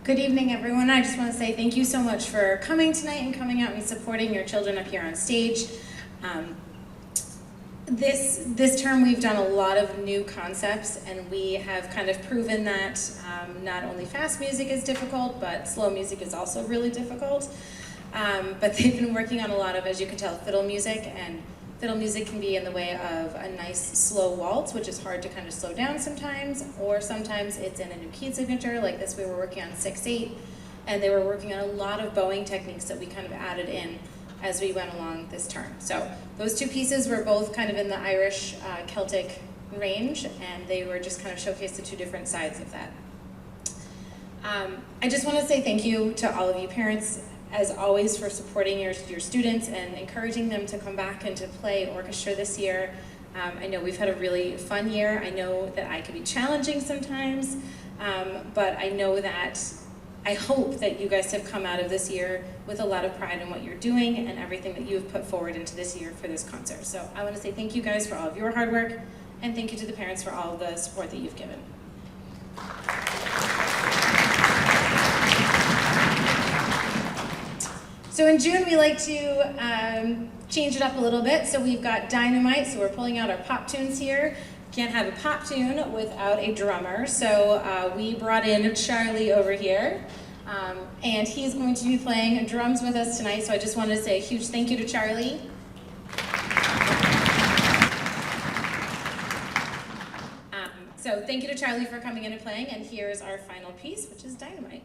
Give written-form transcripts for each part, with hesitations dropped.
Good evening, everyone. I just want to say thank you so much for coming tonight and coming out and supporting your children up here on stage. This term we've done a lot of new concepts, and we have kind of proven that not only fast music is difficult, but slow music is also really difficult. But they've been working on a lot of, as you can tell, fiddle music, and fiddle music can be in the way of a nice slow waltz, which is hard to kind of slow down sometimes, or sometimes it's in a new key signature, like this we were working on 6/8, and they were working on a lot of bowing techniques that we kind of added in as we went along this term. So those two pieces were both kind of in the Irish Celtic range, and they were just kind of showcased the two different sides of that. I just want to say thank you to all of you parents, as always, for supporting your students and encouraging them to come back and to play orchestra this year. I know we've had a really fun year. I know that I can be challenging sometimes, but I hope that you guys have come out of this year with a lot of pride in what you're doing and everything that you have put forward into this year for this concert. So I want to say thank you guys for all of your hard work, and thank you to the parents for all of the support that you've given. So in June, we like to change it up a little bit. So we've got Dynamite, so we're pulling out our pop tunes here. Can't have a pop tune without a drummer. So we brought in Charlie over here, and he's going to be playing drums with us tonight. So I just wanted to say a huge thank you to Charlie. So thank you to Charlie for coming in and playing, and here's our final piece, which is Dynamite.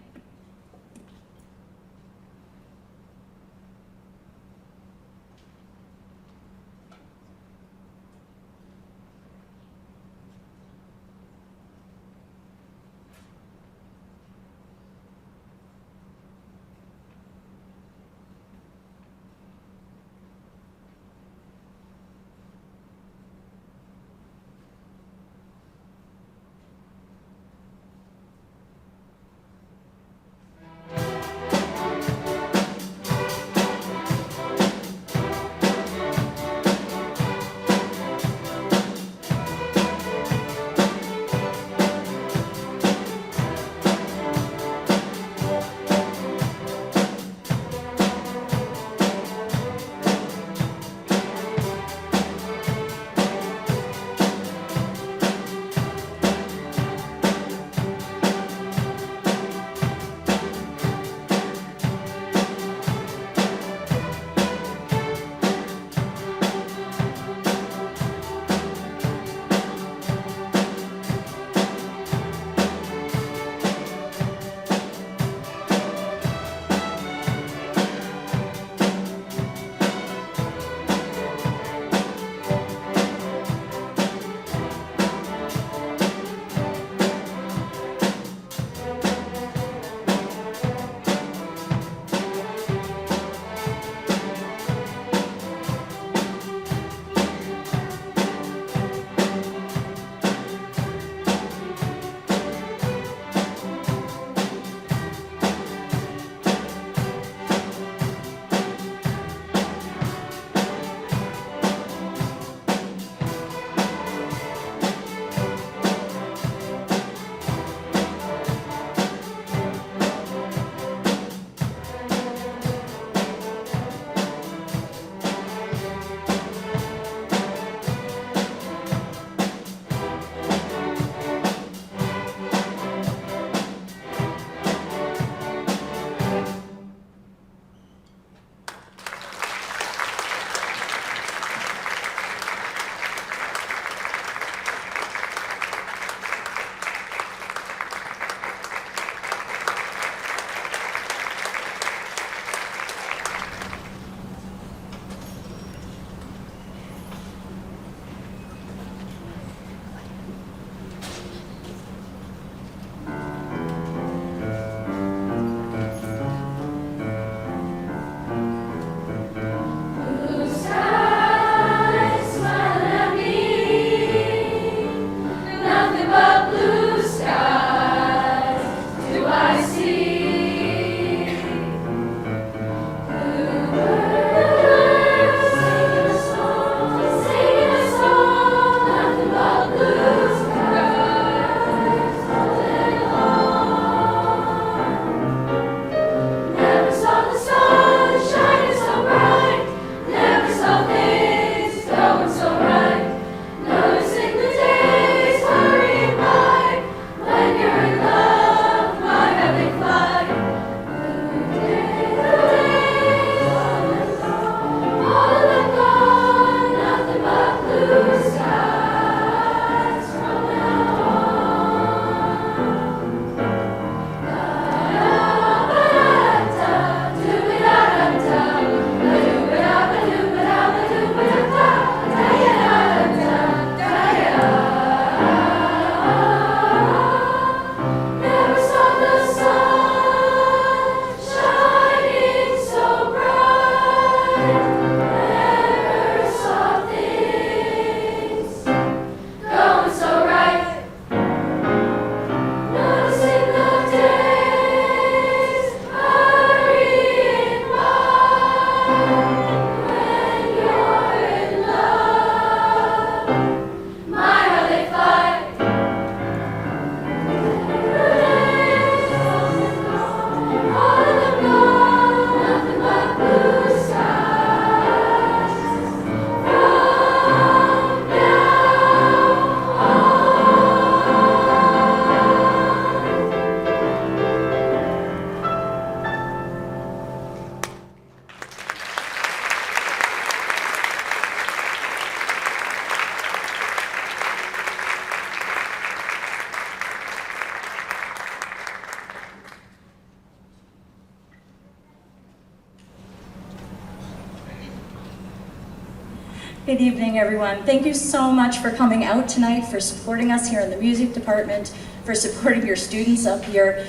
Good evening, everyone. Thank you so much for coming out tonight, for supporting us here in the music department, for supporting your students up here.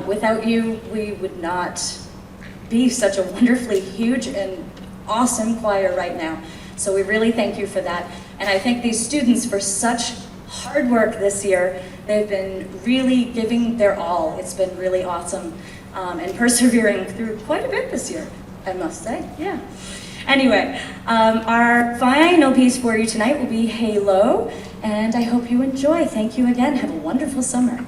Without you, we would not be such a wonderfully huge and awesome choir right now. So we really thank you for that. And I thank these students for such hard work this year. They've been really giving their all. It's been really awesome and persevering through quite a bit this year, I must say, yeah. Anyway, our final piece for you tonight will be Halo, and I hope you enjoy. Thank you again. Have a wonderful summer.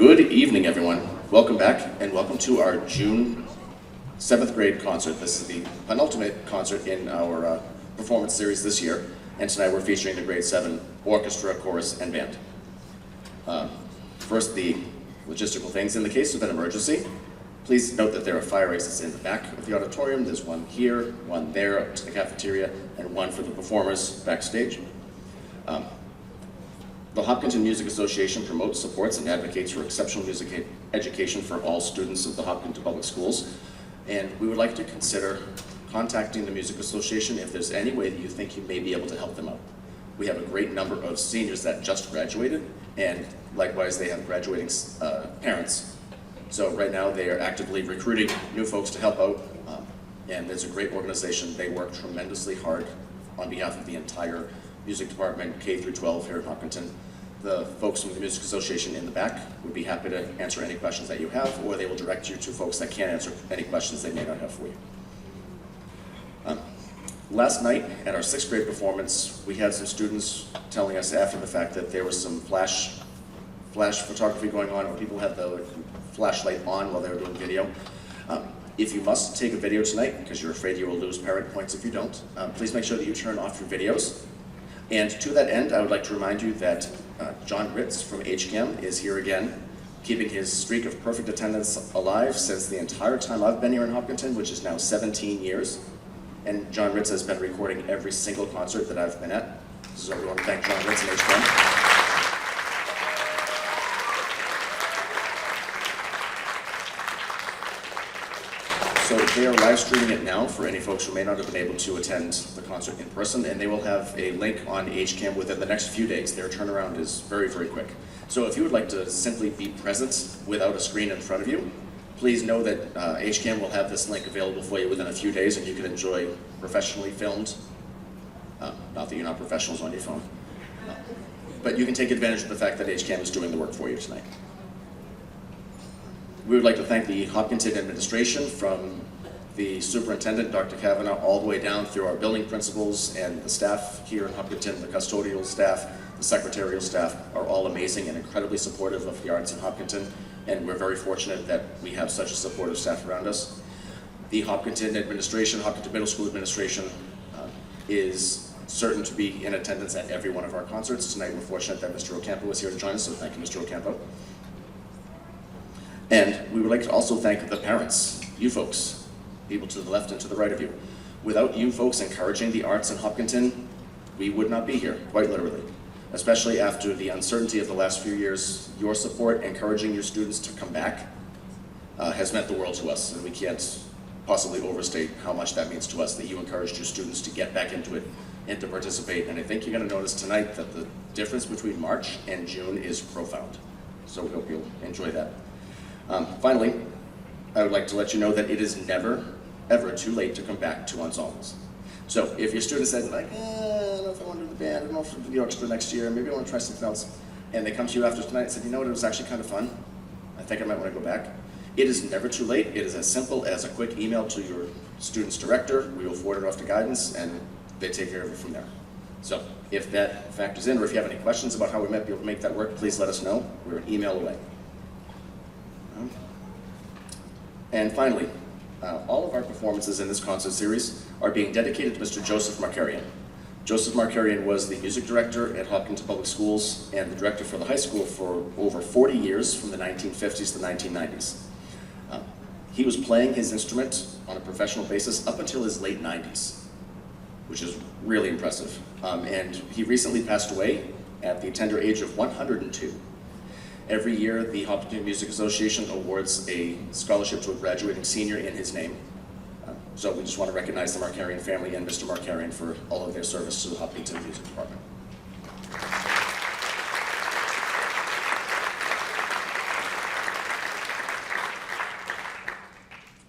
Good evening, everyone. Welcome back, and welcome to our June 7th grade concert. This is the penultimate concert in our performance series this year, and tonight we're featuring the grade 7 orchestra, chorus, and band. First, the logistical things. In the case of an emergency, please note that there are fire exits in the back of the auditorium. There's one here, one there up to the cafeteria, and one for the performers backstage. The Hopkinton Music Association promotes, supports, and advocates for exceptional music education for all students of the Hopkinton Public Schools. And we would like to consider contacting the Music Association if there's any way that you think you may be able to help them out. We have a great number of seniors that just graduated, and likewise they have graduating parents. So right now they are actively recruiting new folks to help out, and there's a great organization. They work tremendously hard on behalf of the entire music department, K through 12 here at Hopkinton. The folks from the Music Association in the back would be happy to answer any questions that you have, or they will direct you to folks that can't answer any questions they may not have for you. Last night at our 6th grade performance, we had some students telling us after the fact that there was some flash photography going on, or people had the flashlight on while they were doing video. If you must take a video tonight, because you're afraid you will lose parent points if you don't, please make sure that you turn off your videos. And to that end, I would like to remind you that John Ritz from HCAM is here again, keeping his streak of perfect attendance alive since the entire time I've been here in Hopkinton, which is now 17 years. And John Ritz has been recording every single concert that I've been at. So we want to thank John Ritz and HCAM. So they are live streaming it now for any folks who may not have been able to attend the concert in person, and they will have a link on HCAM within the next few days. Their turnaround is very, very quick. So if you would like to simply be present without a screen in front of you, please know that HCAM will have this link available for you within a few days, and you can enjoy professionally filmed, not that you're not professionals on your phone, but you can take advantage of the fact that HCAM is doing the work for you tonight. We would like to thank the Hopkinton administration, from the superintendent, Dr. Kavanaugh, all the way down through our building principals and the staff here in Hopkinton. The custodial staff, the secretarial staff are all amazing and incredibly supportive of the arts in Hopkinton, and we're very fortunate that we have such a supportive staff around us. The Hopkinton administration, Hopkinton Middle School administration, is certain to be in attendance at every one of our concerts. Tonight we're fortunate that Mr. Ocampo is here to join us, so thank you, Mr. Ocampo. And we would like to also thank the parents, you folks, people to the left and to the right of you. Without you folks encouraging the arts in Hopkinton, we would not be here, quite literally. Especially after the uncertainty of the last few years, your support, encouraging your students to come back, has meant the world to us, and we can't possibly overstate how much that means to us, that you encouraged your students to get back into it and to participate. And I think you're going to notice tonight that the difference between March and June is profound. So we hope you'll enjoy that. Finally, I would like to let you know that it is never, ever too late to come back to ensembles. So if your student says, like, I don't know if I want to do the band, I don't know if I want to do the orchestra next year, maybe I want to try something else, and they come to you after tonight and said, you know what, it was actually kind of fun, I think I might want to go back. It is never too late. It is as simple as a quick email to your student's director. We will forward it off to guidance, and they take care of it from there. So if that factors in, or if you have any questions about how we might be able to make that work, please let us know. We're an email away. And finally, all of our performances in this concert series are being dedicated to Mr. Joseph Markarian. Joseph Markarian was the music director at Hopkinton Public Schools and the director for the high school for over 40 years, from the 1950s to the 1990s. He was playing his instrument on a professional basis up until his late 90s, which is really impressive. And he recently passed away at the tender age of 102. Every year, the Hopkinton Music Association awards a scholarship to a graduating senior in his name. So we just want to recognize the Markarian family and Mr. Markarian for all of their service to the Hopkinton Music Department.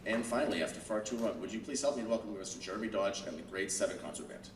And finally, after far too long, would you please help me in welcoming Mr. Jeremy Dodge and the Grade 7 Concert Band.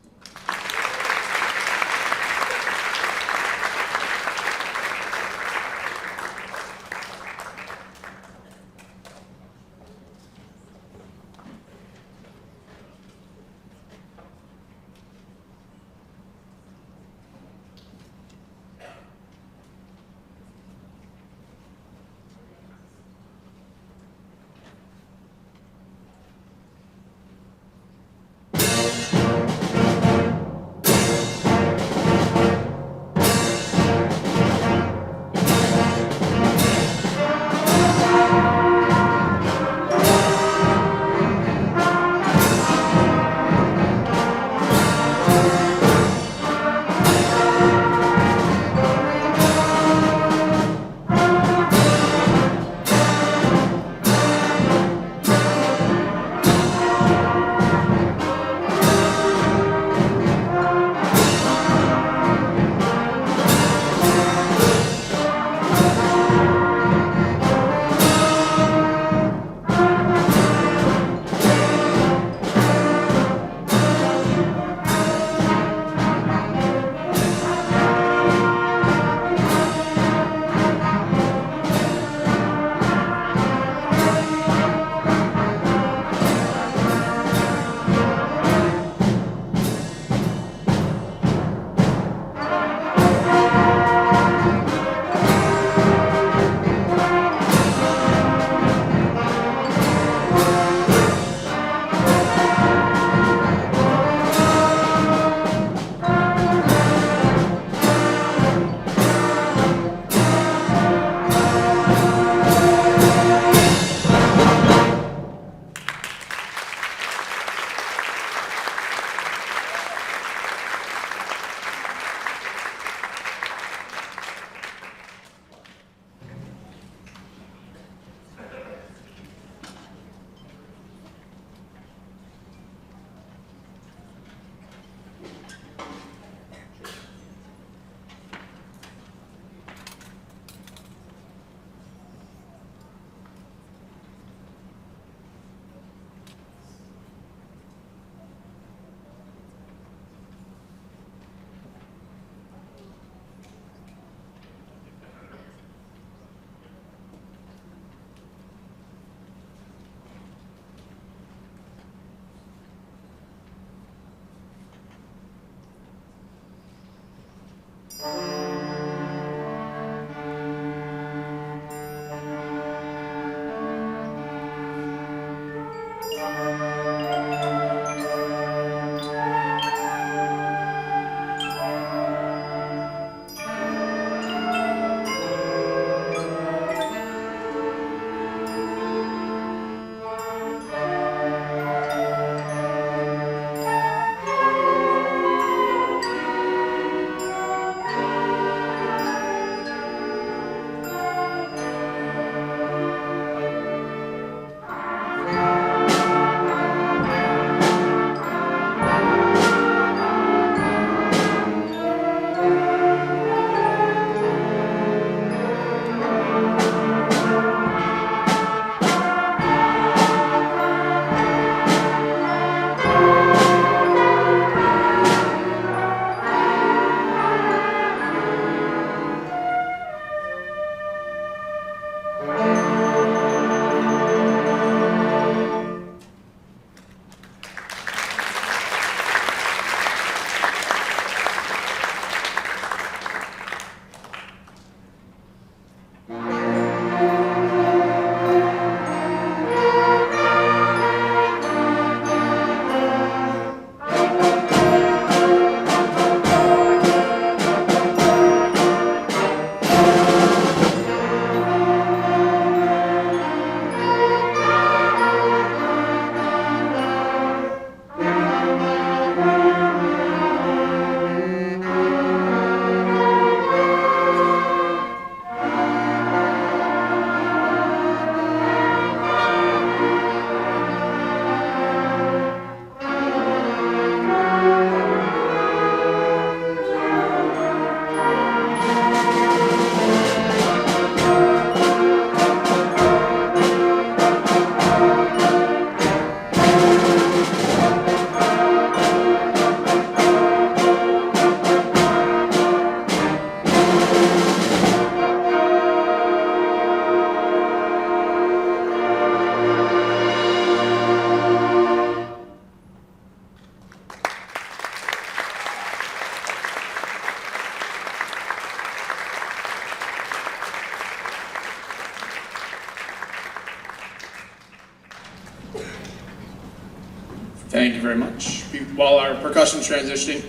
Thank you very much. While our percussion's transitioning,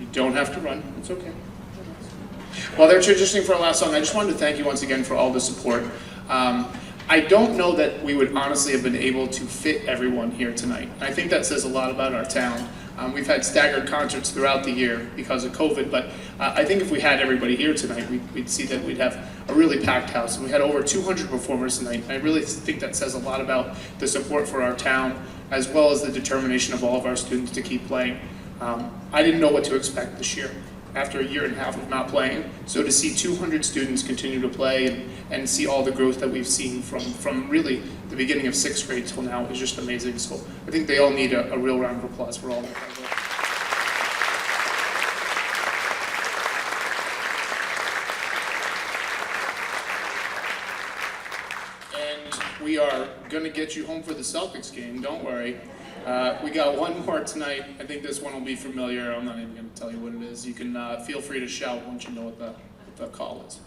you don't have to run, it's okay. While they're transitioning for our last song, I just wanted to thank you once again for all the support. I don't know that we would honestly have been able to fit everyone here tonight. I think that says a lot about our town. We've had staggered concerts throughout the year because of COVID, but I think if we had everybody here tonight, we'd see that we'd have a really packed house. And we had over 200 performers tonight. And I really think that says a lot about the support for our town, as well as the determination of all of our students to keep playing. I didn't know what to expect this year after a year and a half of not playing. So to see 200 students continue to play and see all the growth that we've seen from really the beginning of 6th grade till now is just amazing. So I think they all need a real round of applause for all that hard work. And we are gonna get you home for the Celtics game, don't worry. We got one more tonight. I think this one will be familiar. I'm not even going to tell you what it is. You can feel free to shout once you know what the call is.